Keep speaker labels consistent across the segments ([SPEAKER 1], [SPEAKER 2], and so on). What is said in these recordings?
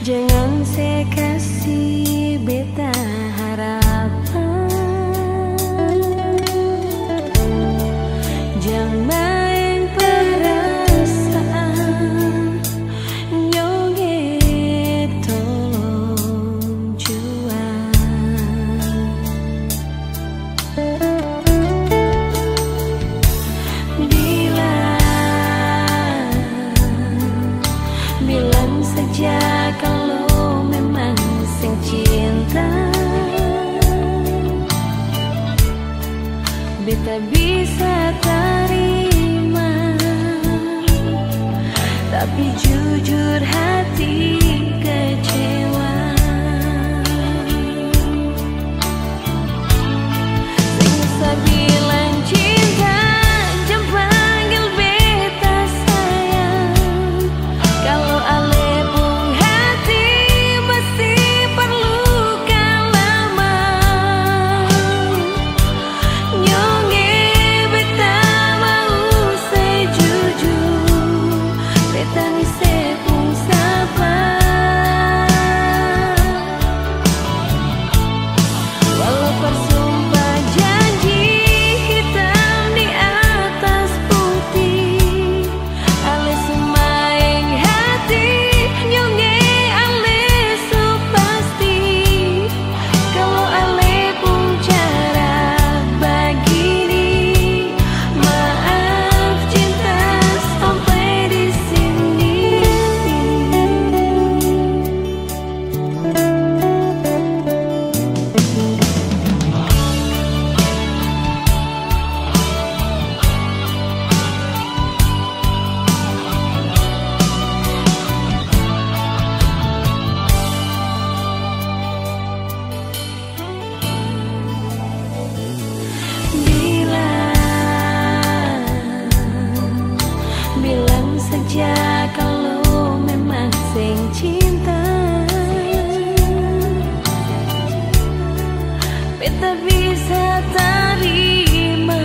[SPEAKER 1] Jangan saya kasih beta harapan, jangan main perasaan, nyonge tolong jual. Bilang saja kalau memang sing cinta, beta bisa terima, tapi jujur hati kecewa. Sing bisa bilang cinta, jangan panggil beta sayang. Kalau ale pun hati masih perlukan lama, nyonge beta mau sejujur, beta ni sepung sabar. Walau bersumpah janji hitam di atas putih, ale semaing hati nyonge ale supasti. Kalau ale pun cara begini, maaf cinta sampai di sini. Bilang saja kalau memang sing cinta, beta bisa terima,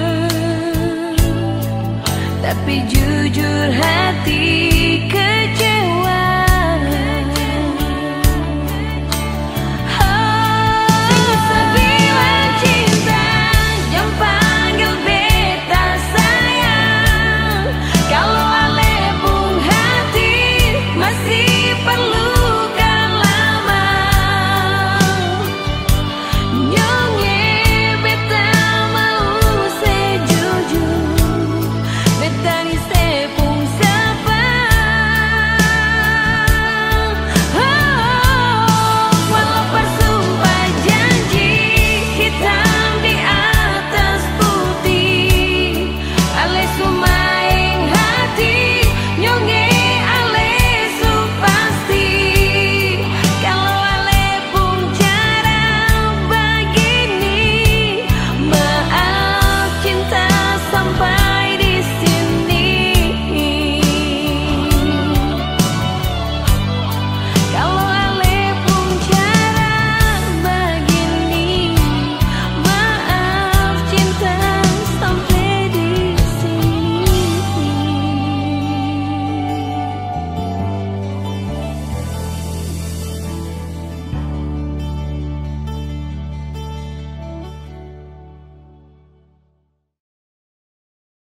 [SPEAKER 1] tapi jujur hati